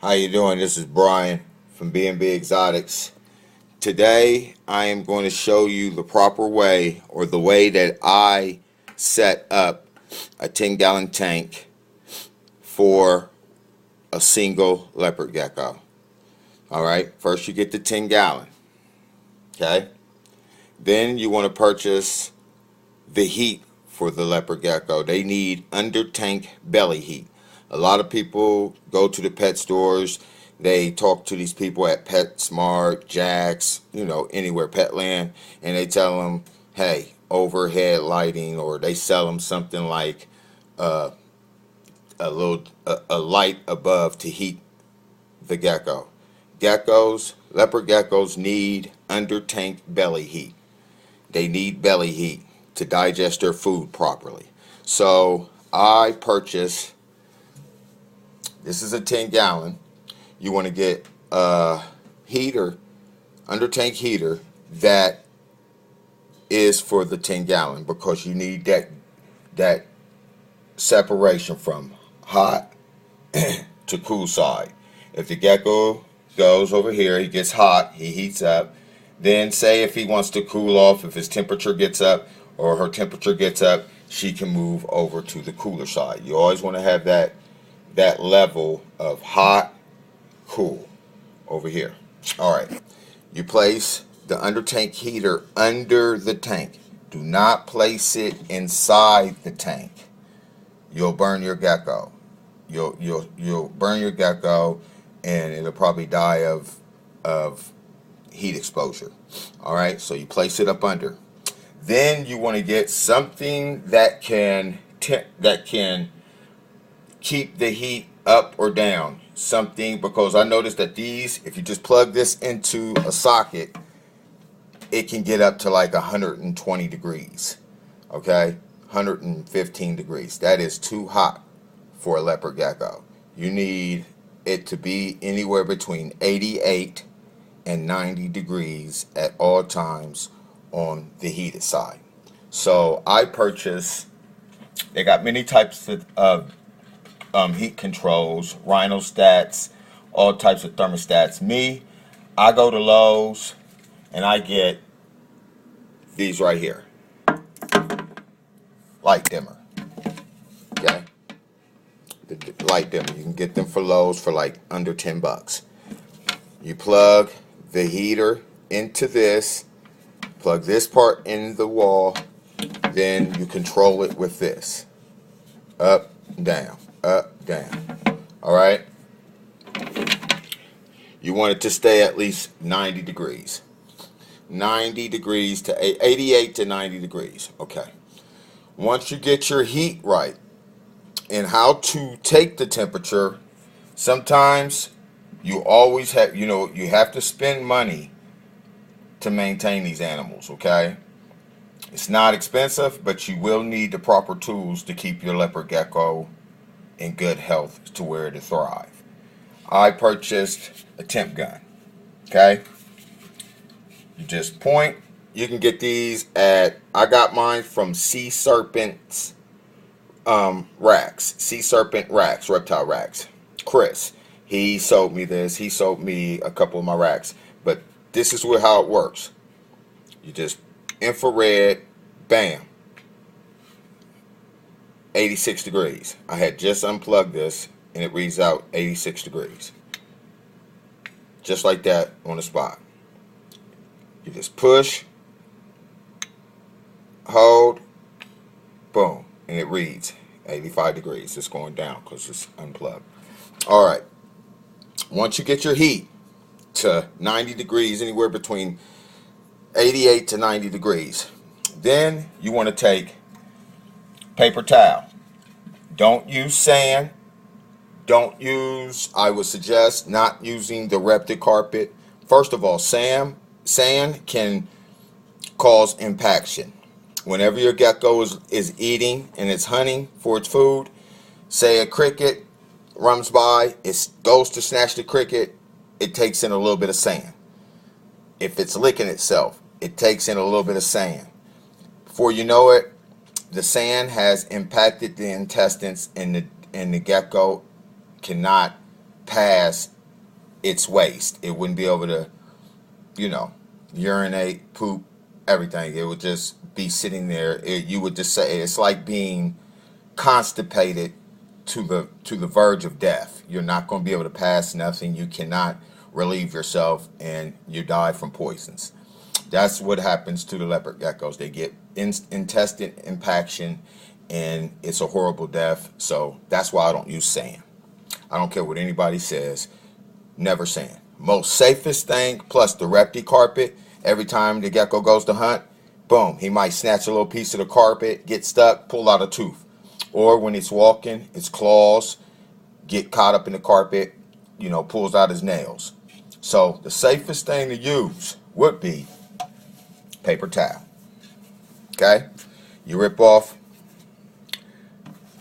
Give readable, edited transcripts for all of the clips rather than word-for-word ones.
How you doing? This is Brian from B&B Exotics. Today I am going to show you the proper way, or the way that I set up a 10-gallon tank for a single leopard gecko. Alright, first you get the 10 gallon. Okay? Then you want to purchase the heat for the leopard gecko. They need under tank belly heat. A lot of people go to the pet stores. They talk to these people at PetSmart, Jack's, anywhere, Petland, and they tell them, hey, overhead lighting, or they sell them something like uh, a light above to heat the gecko. Leopard geckos need under tank belly heat. They need belly heat to digest their food properly. So I purchased, this is a 10 gallon. You want to get a heater, under tank heater, that is for the 10 gallon, because you need that separation from hot to cool side. If the gecko goes over here, he gets hot, he heats up. Then say if he wants to cool off, if his temperature gets up or her temperature gets up, she can move over to the cooler side. You always want to have that level of hot, cool over here. Alright, you place the under tank heater under the tank. Do not place it inside the tank. You'll burn your gecko. You'll burn your gecko, and it'll probably die of heat exposure. Alright, so you place it up under. Then you want to get something that can keep the heat up or down. Something, because I noticed that these, if you just plug this into a socket, it can get up to like 120 degrees. Okay, 115 degrees. That is too hot for a leopard gecko. You need it to be anywhere between 88 and 90 degrees at all times on the heated side. So I purchased, they got many types of heat controls, rhinostats, all types of thermostats. I go to Lowe's and I get these right here, light dimmer. Okay, the light dimmer, you can get them for Lowe's for like under $10. You plug the heater into this, plug this part in the wall, then you control it with this, up, down, up, down. Alright, you want it to stay at least 90 degrees. 90 degrees to 88 to 90 degrees. Okay, once you get your heat right and how to take the temperature, sometimes you always have, you have to spend money to maintain these animals. Okay, it's not expensive, but you will need the proper tools to keep your leopard gecko in good health to where to thrive. I purchased a temp gun. Okay, you just point. You can get these I got mine from Sea Serpent's racks. Sea Serpent racks, reptile racks. Chris, he sold me this. He sold me a couple of my racks. But this is how it works. You just infrared, bam, 86 degrees. I had just unplugged this and it reads out 86 degrees. Just like that on the spot. You just push, hold, boom, and it reads 85 degrees. It's going down because it's unplugged. Alright, once you get your heat to 90 degrees, anywhere between 88 to 90 degrees, then you want to take paper towel. Don't use sand. I would suggest not using the Reptic carpet. First of all, sand can cause impaction. Whenever your gecko is eating and it's hunting for its food, say a cricket runs by, it goes to snatch the cricket, it takes in a little bit of sand. If it's licking itself, it takes in a little bit of sand. Before you know it, the sand has impacted the intestines, and the gecko cannot past its waist. It wouldn't be able to, you know, urinate, poop, everything. It would just be sitting there. You would just say it's like being constipated to the verge of death. You're not going to be able to pass nothing. You cannot relieve yourself, and you die from poisons. That's what happens to the leopard geckos. They get intestine impaction, and it's a horrible death. So that's why I don't use sand. I don't care what anybody says. Never sand. Most safest thing, plus the repti carpet. Every time the gecko goes to hunt, boom, he might snatch a little piece of the carpet, get stuck, pull out a tooth. Or when it's walking, its claws get caught up in the carpet, you know, pulls out his nails. So the safest thing to use would be paper towel. Okay? You rip off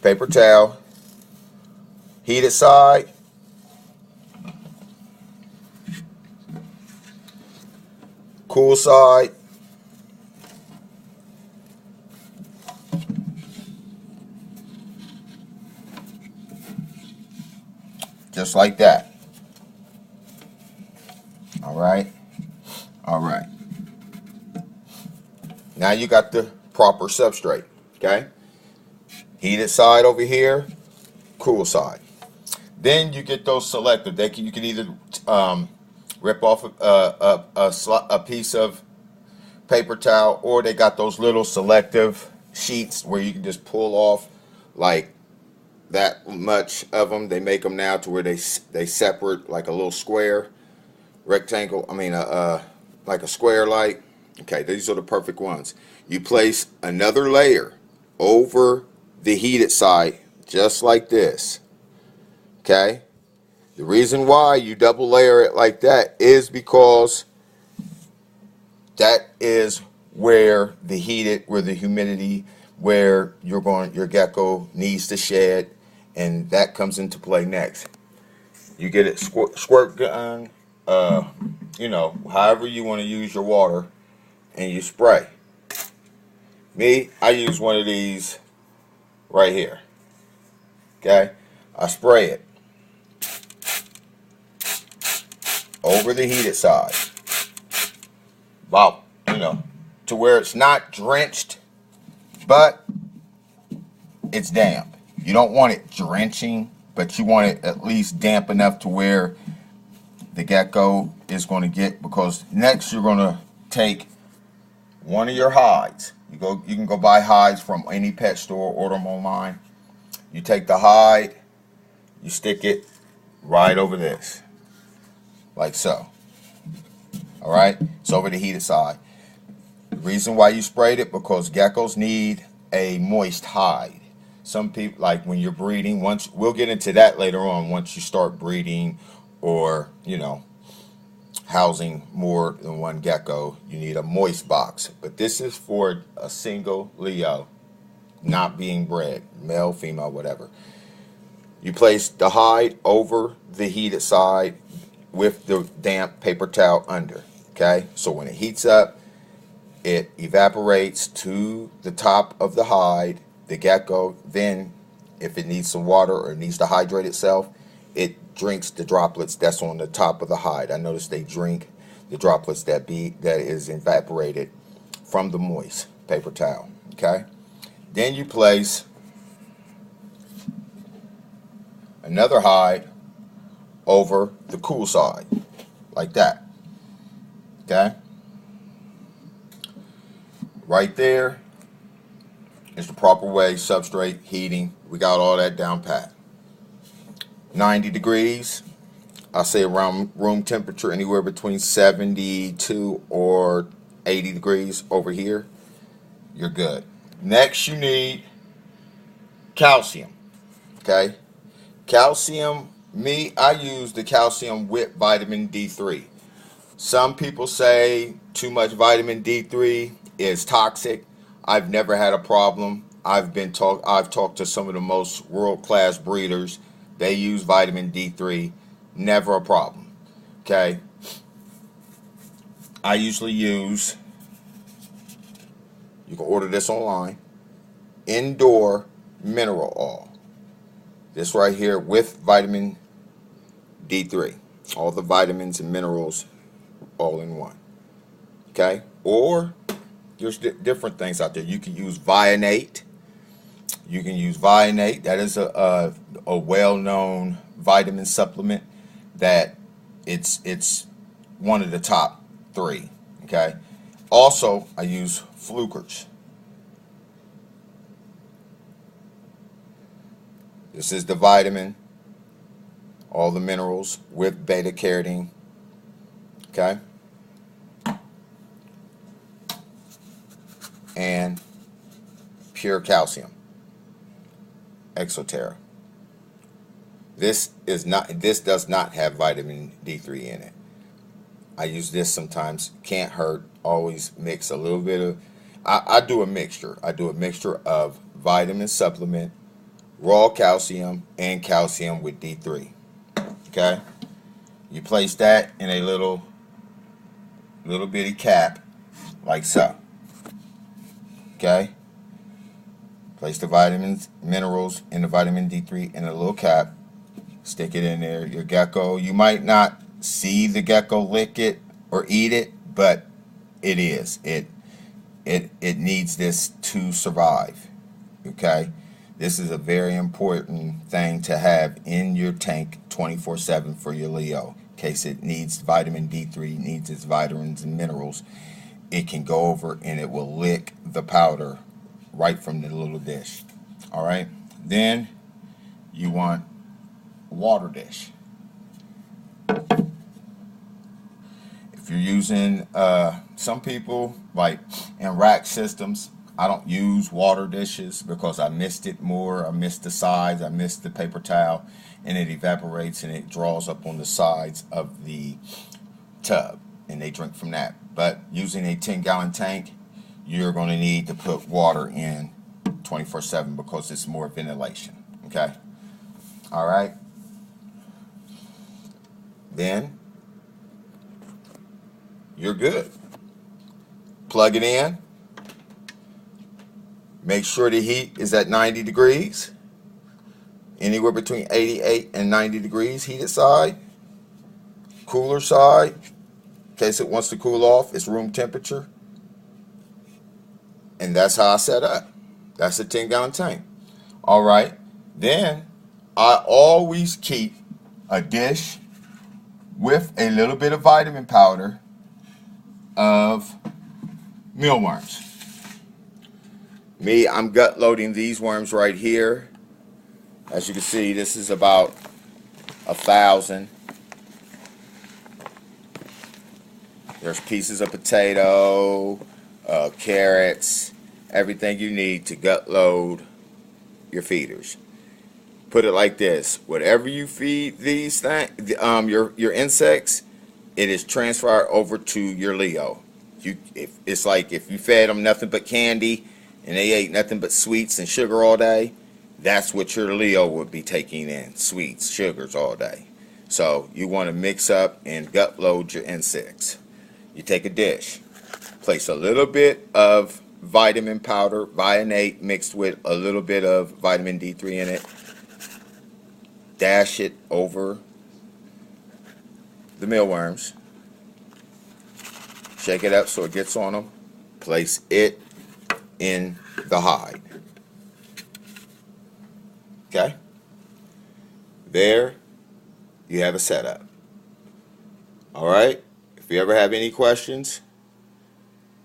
paper towel, heated side, cool side, just like that. All right? All right. Now you got the proper substrate. Okay? Heated side over here, cool side. Then you get those selective. You can either rip off a piece of paper towel, or they got those little selective sheets where you can just pull off like that much of them. They make them now to where they separate like a little square rectangle. I mean, like a square light. Okay, these are the perfect ones. You place another layer over the heated side, just like this. Okay? The reason why you double layer it like that is because that is where the humidity, where your gecko needs to shed, and that comes into play next. You get it squirt gun, you know, however you want to use your water, and you spray. Me, I use one of these right here. Okay? I spray it over the heated side. About, you know, to where it's not drenched, but it's damp. You don't want it drenching, but you want it at least damp enough to where the gecko is going to get, because next you're going to take one of your hides. You can go buy hides from any pet store, order them online. You take the hide, you stick it right over this, like so. All right, it's over the heated side. The reason why you sprayed it, because geckos need a moist hide. Some people, like when you're breeding, we'll get into that later on, once you start breeding, or, you know, housing more than one gecko, you need a moist box. But this is for a single Leo, not being bred, male, female, whatever. You place the hide over the heated side with the damp paper towel under. Okay, so when it heats up, it evaporates to the top of the hide. The gecko then, if it needs some water or needs to hydrate itself, it drinks the droplets that's on the top of the hide. I noticed they drink the droplets that is evaporated from the moist paper towel. Okay, then you place another hide over the cool side, like that. Okay, right there is the proper way, substrate, heating. We got all that down pat. 90 degrees, I say around room temperature, anywhere between 72 or 80 degrees over here, you're good. Next, you need calcium. Okay, calcium, I use the calcium with vitamin D3. Some people say too much vitamin D3 is toxic. I've never had a problem. I've talked to some of the most world-class breeders. They use vitamin D3. Never a problem. Okay? I usually use, you can order this online, indoor mineral oil. This right here with vitamin D3. All the vitamins and minerals all in one. Okay? Or there's different things out there. You can use Vionate. You can use Vionate. That is a well-known vitamin supplement that it's one of the top three. Okay? Also, I use Flukers. This is the vitamin, all the minerals with beta carotene. Okay? And pure calcium. Exoterra. This does not have vitamin D3 in it. I use this sometimes. Can't hurt. Always mix a little bit of. I do a mixture. I do a mixture of vitamin supplement, raw calcium, and calcium with D3. Okay. You place that in a little bitty cap, like so. Okay. Place the vitamins, minerals, and the vitamin D3 in a little cap. Stick it in there. Your gecko. You might not see the gecko lick it or eat it, but it is. It needs this to survive. Okay? This is a very important thing to have in your tank 24/7 for your Leo. In case it needs vitamin D3, needs its vitamins and minerals, it can go over and it will lick the powder right from the little dish. Alright? Then you want water dish. If you're using some people like in rack systems, I don't use water dishes because I missed it more. I missed the sides, I missed the paper towel, and it evaporates and it draws up on the sides of the tub and they drink from that. But using a 10-gallon tank, you're going to need to put water in 24/7 because it's more ventilation. Okay? Alright? Then you're good. Plug it in. Make sure the heat is at 90 degrees. Anywhere between 88 and 90 degrees heated side. Cooler side, in case it wants to cool off, it's room temperature. And that's how I set up. That's a 10-gallon tank. Alright. Then I always keep a dish with a little bit of vitamin powder of mealworms. Me, I'm gut loading these worms right here. As you can see, this is about 1,000. There's pieces of potato, carrots, everything you need to gut load your feeders. Put it like this: whatever you feed these things, your insects, it is transferred over to your Leo. It's like if you fed them nothing but candy and they ate nothing but sweets and sugar all day, that's what your Leo would be taking in: sweets, sugars all day. So you want to mix up and gut load your insects. You take a dish, place a little bit of vitamin powder, Vionate, mixed with a little bit of vitamin D3 in it. Dash it over the mealworms. Shake it up so it gets on them. Place it in the hide. Okay? There you have a setup. Alright? If you ever have any questions,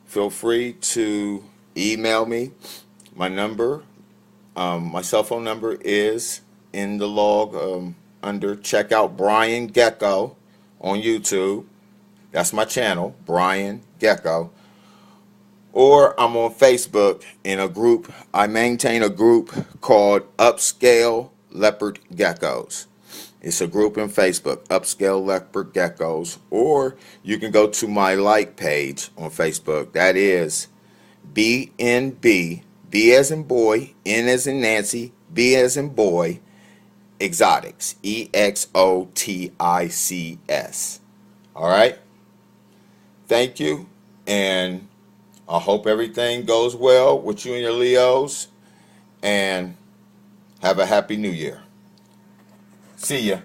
feel free to email me. My number, my cell phone number is in the log under check out Brian Gecko on YouTube. That's my channel, Brian Gecko. Or I'm on Facebook in a group. I maintain a group called Upscale Leopard Geckos. It's a group in Facebook, Upscale Leopard Geckos. Or you can go to my like page on Facebook. That is BNB, B as in boy, N as in Nancy, B as in boy, Exotics, EXOTICS. Alright? Thank you, and I hope everything goes well with you and your Leos, and have a happy new year. See ya.